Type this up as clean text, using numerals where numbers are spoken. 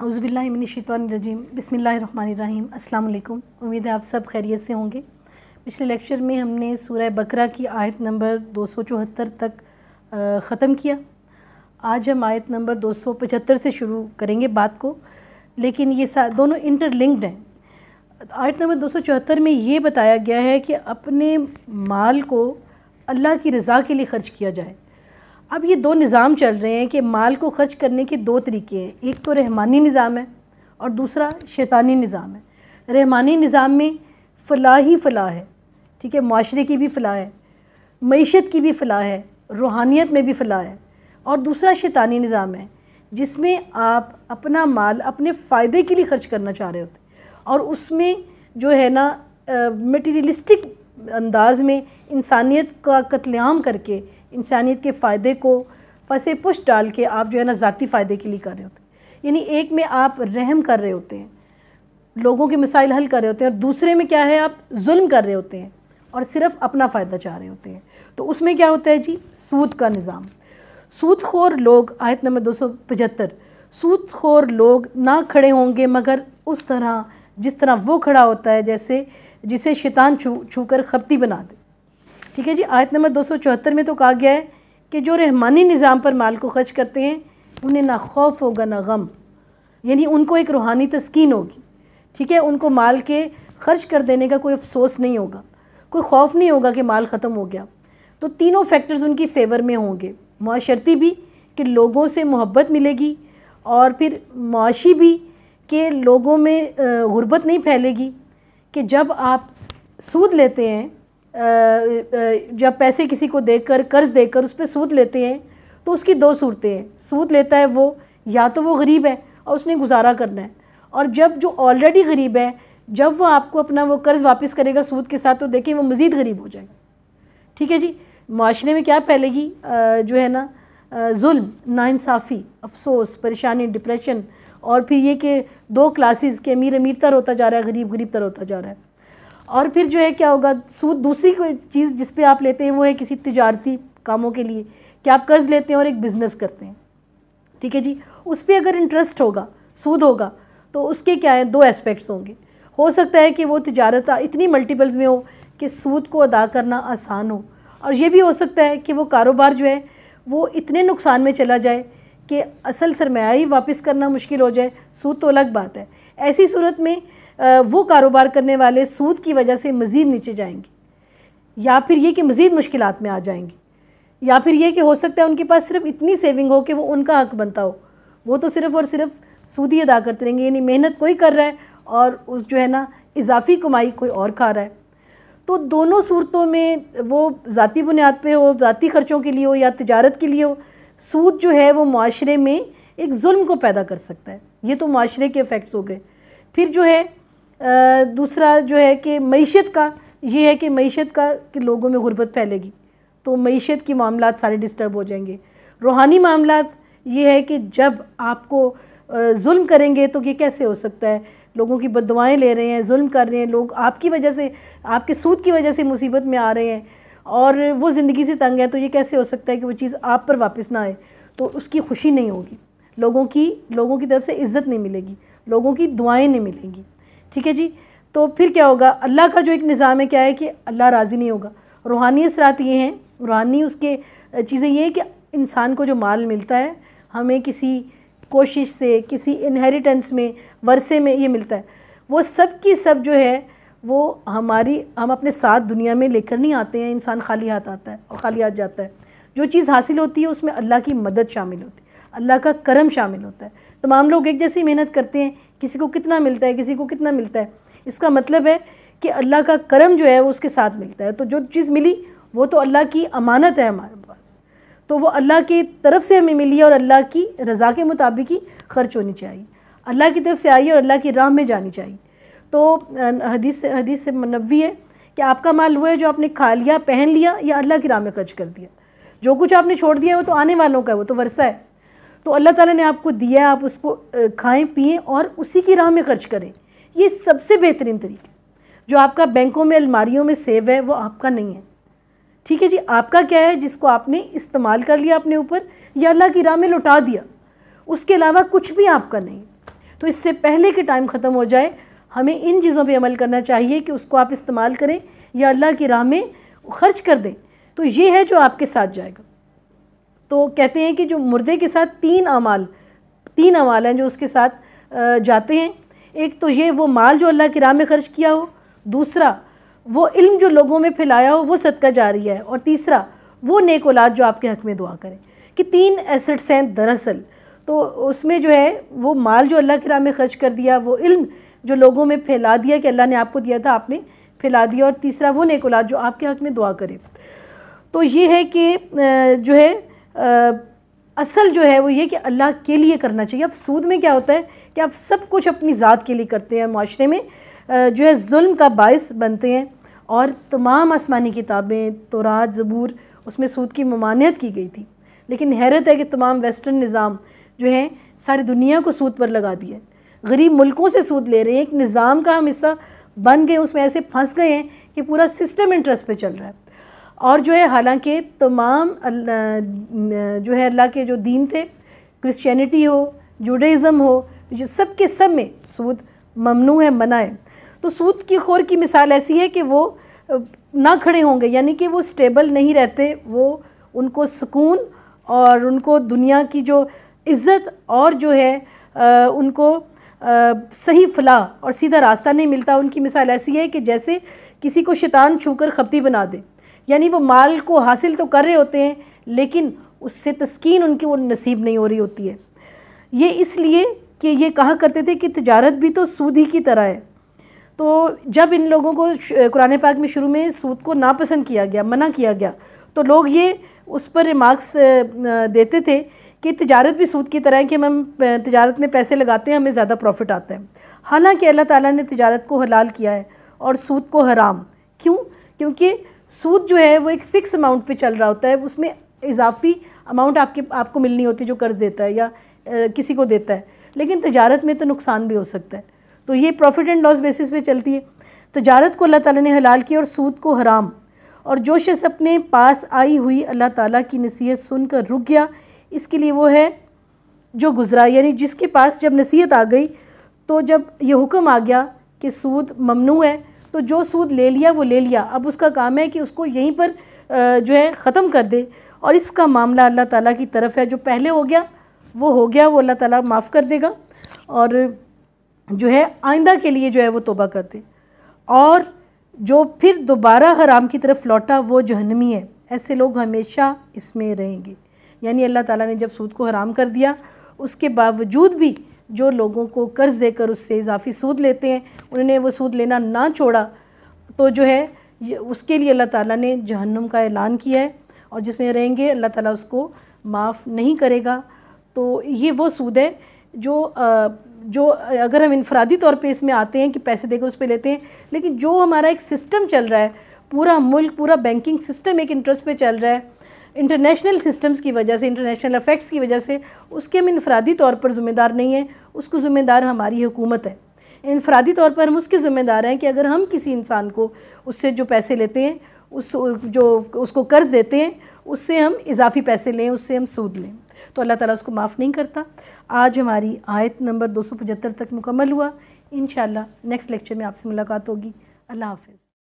اعوذ باللہ من الشیطان الرجیم، بسم اللہ الرحمن الرحیم۔ السلام علیکم، امید ہے آپ سب خیریت سے ہوں گے۔ پچھلے لیکچر میں ہم نے سورہ بقرہ کی آیت نمبر 274 تک ختم کیا۔ آج ہم آیت نمبر 275 سے شروع کریں گے بات کو، لیکن یہ دونوں انٹر لنکڈ ہیں۔ آیت نمبر 274 میں یہ بتایا گیا ہے کہ اپنے مال کو اللہ کی رضا کے لیے خرچ کیا جائے۔ اب یہ دو نظام چل رہے ہیں کہ مال کو خرچ کرنے کے دو طریقے ہیں، ایک تو رحمانی نظام ہے اور دوسرا شیطانی نظام ہے۔ رحمانی نظام میں فلاح ہی فلاح ہے، ٹھیک ہے، معاشرے کی بھی فلاح ہے، معیشت کی بھی فلاح ہے، روحانیت میں بھی فلاح ہے۔ اور دوسرا شیطانی نظام ہے جس میں آپ اپنا مال اپنے فائدے کے لیے خرچ کرنا چاہ رہے ہوتے ہیں، اور اس میں جو ہے نا میٹیریلسٹک انداز میں انسانیت کا قتل عام کر کے انسانیت کے فائدے کو پس پشت ڈال کے آپ جو ہے نا ذاتی فائدے کے لیے کر رہے ہوتے ہیں۔ یعنی ایک میں آپ رحم کر رہے ہوتے ہیں، لوگوں کے مسائل حل کر رہے ہوتے ہیں، اور دوسرے میں کیا ہے، آپ ظلم کر رہے ہوتے ہیں اور صرف اپنا فائدہ چاہ رہے ہوتے ہیں۔ تو اس میں کیا ہوتا ہے جی، سود کا نظام۔ سود خور لوگ، آیت نمبر 275، سود خور لوگ نہ کھڑے ہوں گے مگر اس طرح جس طرح وہ کھڑا ہوتا ہے جسے شیطان چھو کر خپتی بنا دے۔ ٹھیک ہے جی، آیت نمبر 274 میں تو کہا گیا ہے کہ جو رحمانی نظام پر مال کو خرچ کرتے ہیں انہیں نہ خوف ہوگا نہ غم، یعنی ان کو ایک روحانی تسکین ہوگی، ٹھیک ہے، ان کو مال کے خرچ کر دینے کا کوئی افسوس نہیں ہوگا، کوئی خوف نہیں ہوگا کہ مال ختم ہو گیا۔ تو تینوں فیکٹرز ان کی فیور میں ہوں گے، معاشرتی بھی کہ لوگوں سے محبت ملے گی، اور پھر معاشی بھی کہ لوگوں میں غربت نہیں پھیلے گی۔ کہ جب آپ سود لیتے ہیں، جب پیسے کسی کو دے کر قرض دے کر اس پہ سود لیتے ہیں تو اس کی دو صورتیں ہیں۔ سود لیتا ہے وہ، یا تو وہ غریب ہے اور اس نے گزارا کرنا ہے، اور جب جو آلریڈی غریب ہے جب وہ آپ کو اپنا وہ قرض واپس کرے گا سود کے ساتھ تو دیکھیں وہ مزید غریب ہو جائے گا۔ ٹھیک ہے جی، معاشرے میں کیا پھیلے گی، جو ہے نا ظلم، ناانصافی، افسوس، پریشانی، ڈپریشن، اور پھر یہ کہ دو کلاسز کے امیر امیر تر ہوتا جا رہا ہے، غریب غریب تر ہوتا جا رہا ہے۔ اور پھر جو ہے کیا ہوگا، سود دوسری کوئی چیز جس پہ آپ لیتے ہیں وہ ہے کسی تجارتی کاموں کے لیے کہ آپ قرض لیتے ہیں اور ایک بزنس کرتے ہیں، ٹھیک ہے جی، اس پہ اگر انٹرسٹ ہوگا، سود ہوگا، تو اس کے کیا ہیں، دو ایسپیکٹس ہوں گے۔ ہو سکتا ہے کہ وہ تجارت اتنی ملٹیپلز میں ہو کہ سود کو ادا کرنا آسان ہو، اور یہ بھی ہو سکتا ہے کہ وہ کاروبار جو ہے وہ اتنے نقصان میں چلا جائے کہ اصل سرمایہ ہی واپس کرنا مشکل ہو جائے، سود تو الگ بات ہے۔ ایسی صورت میں وہ کاروبار کرنے والے سود کی وجہ سے مزید نیچے جائیں گے، یا پھر یہ کہ مزید مشکلات میں آ جائیں گے، یا پھر یہ کہ ہو سکتا ہے ان کے پاس صرف اتنی سیونگ ہو کہ وہ ان کا حق بنتا ہو، وہ تو صرف اور صرف سود ہی ادا کرتے رہیں گے، یعنی محنت کوئی کر رہا ہے اور اس جو ہے نا اضافی کمائی کوئی اور کھا رہا ہے۔ تو دونوں صورتوں میں وہ ذاتی بنیاد پہ ہو، ذاتی خرچوں کے لیے ہو یا تجارت کے لیے ہو، سود جو ہے وہ معاشرے میں ایک ظلم کو پیدا کر سکتا ہے۔ یہ تو معاشرے کے ایفیکٹس ہو گئے۔ پھر جو ہے دوسرا جو ہے کہ معیشت کا، یہ ہے کہ معیشت کا کہ لوگوں میں غربت پھیلے گی تو معیشت کی معاملات سارے ڈسٹرب ہو جائیں گے۔ روحانی معاملات یہ ہے کہ جب آپ کو ظلم کریں گے تو یہ کیسے ہو سکتا ہے، لوگوں کی بد دعائیں لے رہے ہیں، ظلم کر رہے ہیں، لوگ آپ کی وجہ سے، آپ کے سود کی وجہ سے مصیبت میں آ رہے ہیں اور وہ زندگی سے تنگ ہے، تو یہ کیسے ہو سکتا ہے کہ وہ چیز آپ پر واپس نہ آئے، تو اس کی خوشی نہیں ہوگی، لوگوں کی طرف سے عزت نہیں ملے گی، لوگوں کی دعائیں نہیں ملیں گی۔ ٹھیک ہے جی، تو پھر کیا ہوگا، اللہ کا جو ایک نظام ہے کیا ہے کہ اللہ راضی نہیں ہوگا۔ روحانی اثرات یہ ہیں، روحانی اس کے چیزیں یہ ہیں کہ انسان کو جو مال ملتا ہے ہمیں کسی کوشش سے، کسی انہیریٹنس میں، ورثے میں یہ ملتا ہے، وہ سب کی سب جو ہے وہ ہم اپنے ساتھ دنیا میں لے کر نہیں آتے ہیں، انسان خالی ہاتھ آتا ہے اور خالی ہاتھ جاتا ہے۔ جو چیز حاصل ہوتی ہے اس میں اللہ کی مدد شامل ہوتی ہے، اللہ کا کرم شامل ہوتا ہے۔ تمام لوگ ایک جیسی محنت کرتے ہیں، کسی کو کتنا ملتا ہے، کسی کو کتنا ملتا ہے، اس کا مطلب ہے کہ اللہ کا کرم جو ہے وہ اس کے ساتھ ملتا ہے۔ تو جو چیز ملی وہ تو اللہ کی امانت ہے ہمارے پاس، تو وہ اللہ کی طرف سے ہمیں ملی ہے اور اللہ کی رضا کے مطابق ہی خرچ ہونی چاہیے، اللہ کی طرف سے آئی ہے اور اللہ کی راہ میں جانی چاہیے۔ تو حدیث سے منوی ہے کہ آپ کا مال وہ ہے جو آپ نے کھا لیا، پہن لیا یا اللہ کی راہ میں خرچ کر دیا۔ جو کچھ آپ نے چھوڑ دیا وہ تو آنے والوں کا ہے، وہ تو ورثہ ہے، تو اللہ تعالیٰ نے آپ کو دیا ہے، آپ اس کو کھائیں پئیں اور اسی کی راہ میں خرچ کریں۔ یہ سب سے بہترین طریقہ، جو آپ کا بینکوں میں الماریوں میں سیو ہے وہ آپ کا نہیں ہے۔ ٹھیک ہے جی، آپ کا کیا ہے، جس کو آپ نے استعمال کر لیا اپنے اوپر یا اللہ کی راہ میں لوٹا دیا، اس کے علاوہ کچھ بھی آپ کا نہیں۔ تو اس سے پہلے کہ ٹائم ختم ہو جائے ہمیں ان چیزوں پہ عمل کرنا چاہیے کہ اس کو آپ استعمال کریں یا اللہ کی راہ میں خرچ کر دیں، تو یہ ہے جو آپ کے ساتھ جائے گا۔ تو کہتے ہیں کہ جو مردے کے ساتھ تین اعمال ہیں جو اس کے ساتھ جاتے ہیں۔ ایک تو یہ وہ مال جو اللہ کی راہ میں خرچ کیا ہو، دوسرا وہ علم جو لوگوں میں پھیلایا ہو وہ صدقہ جاریہ ہے، اور تیسرا وہ نیک اولاد جو آپ کے حق میں دعا کرے، کہ 3 ایسٹس ہیں دراصل۔ تو اس میں جو ہے وہ مال جو اللہ کی راہ میں خرچ کر دیا، وہ علم جو لوگوں میں پھیلا دیا کہ اللہ نے آپ کو دیا تھا آپ نے پھیلا دیا، اور تیسرا وہ نیک اولاد جو آپ کے حق میں دعا کرے۔ تو یہ ہے کہ جو ہے اصل جو ہے وہ یہ کہ اللہ کے لیے کرنا چاہیے۔ اب سود میں کیا ہوتا ہے کہ آپ سب کچھ اپنی ذات کے لیے کرتے ہیں، معاشرے میں جو ہے ظلم کا باعث بنتے ہیں، اور تمام آسمانی کتابیں تورات زبور اس میں سود کی ممانعت کی گئی تھی، لیکن حیرت ہے کہ تمام ویسٹرن نظام جو ہیں ساری دنیا کو سود پر لگا دیا ہے، غریب ملکوں سے سود لے رہے ہیں، ایک نظام کا ہم حصہ بن گئے، اس میں ایسے پھنس گئے ہیں کہ پورا سسٹم انٹرسٹ پہ چل رہا ہے۔ اور جو ہے حالانکہ تمام جو ہے اللہ کے جو دین تھے، کرسچینٹی ہو، جوڈائزم ہو، جو سب کے سب میں سود ممنوع ہے، منع ہے۔ تو سود کی خور کی مثال ایسی ہے کہ وہ نہ کھڑے ہوں گے، یعنی کہ وہ سٹیبل نہیں رہتے، وہ ان کو سکون اور ان کو دنیا کی جو عزت اور جو ہے ان کو صحیح فلاح اور سیدھا راستہ نہیں ملتا۔ ان کی مثال ایسی ہے کہ جیسے کسی کو شیطان چھو کر خپتی بنا دے، یعنی وہ مال کو حاصل تو کر رہے ہوتے ہیں لیکن اس سے تسکین ان کی وہ نصیب نہیں ہو رہی ہوتی ہے۔ یہ اس لیے کہ یہ کہا کرتے تھے کہ تجارت بھی تو سود ہی کی طرح ہے۔ تو جب ان لوگوں کو قرآن پاک میں شروع میں سود کو ناپسند کیا گیا، منع کیا گیا، تو لوگ یہ اس پر ریمارکس دیتے تھے کہ تجارت بھی سود کی طرح ہے، کہ ہم تجارت میں پیسے لگاتے ہیں ہمیں زیادہ پروفٹ آتا ہے۔ حالانکہ اللہ تعالیٰ نے تجارت کو حلال کیا ہے اور سود کو حرام۔ کیوں؟ کیونکہ سود جو ہے وہ ایک فکس اماؤنٹ پہ چل رہا ہوتا ہے، اس میں اضافی اماؤنٹ آپ کو ملنی ہوتی ہے جو قرض دیتا ہے یا کسی کو دیتا ہے، لیکن تجارت میں تو نقصان بھی ہو سکتا ہے، تو یہ پروفٹ اینڈ لاس بیسس پہ چلتی ہے۔ تجارت کو اللہ تعالیٰ نے حلال کیا اور سود کو حرام، اور جو شخص اپنے پاس آئی ہوئی اللہ تعالیٰ کی نصیحت سن کر رک گیا، اس کے لیے وہ ہے جو گزرا، یعنی جس کے پاس جب نصیحت آ گئی تو جب یہ حکم آ گیا کہ سود ممنوع ہے، تو جو سود لے لیا وہ لے لیا، اب اس کا کام ہے کہ اس کو یہیں پر جو ہے ختم کر دے، اور اس کا معاملہ اللہ تعالیٰ کی طرف ہے۔ جو پہلے ہو گیا وہ ہو گیا، وہ اللہ تعالیٰ معاف کر دے گا، اور جو ہے آئندہ کے لیے جو ہے وہ توبہ کر دے، اور جو پھر دوبارہ حرام کی طرف لوٹا وہ جہنمی ہے، ایسے لوگ ہمیشہ اس میں رہیں گے۔ یعنی اللہ تعالیٰ نے جب سود کو حرام کر دیا، اس کے باوجود بھی جو لوگوں کو قرض دے کر اس سے اضافی سود لیتے ہیں، انہوں نے وہ سود لینا نہ چھوڑا، تو جو ہے اس کے لیے اللہ تعالیٰ نے جہنم کا اعلان کیا ہے، اور جس میں رہیں گے اللہ تعالیٰ اس کو معاف نہیں کرے گا۔ تو یہ وہ سود ہے جو اگر ہم انفرادی طور پہ اس میں آتے ہیں کہ پیسے دے کر اس پہ لیتے ہیں، لیکن جو ہمارا ایک سسٹم چل رہا ہے، پورا ملک، پورا بینکنگ سسٹم ایک انٹرسٹ پہ چل رہا ہے، انٹرنیشنل سسٹمز کی وجہ سے، انٹرنیشنل افیکٹس کی وجہ سے، اس کے ہم انفرادی طور پر ذمہ دار نہیں ہیں، اس کو ذمہ دار ہماری حکومت ہے۔ انفرادی طور پر ہم اس کے ذمہ دار ہیں کہ اگر ہم کسی انسان کو اس سے جو پیسے لیتے ہیں، اس کو قرض دیتے ہیں، اس سے ہم اضافی پیسے لیں، اس سے ہم سود لیں، تو اللہ تعالیٰ اس کو معاف نہیں کرتا۔ آج ہماری آیت نمبر 275 تک مکمل ہوا۔ انشاءاللہ نیکسٹ لیکچر میں آپ سے ملاقات ہوگی۔ اللہ حافظ۔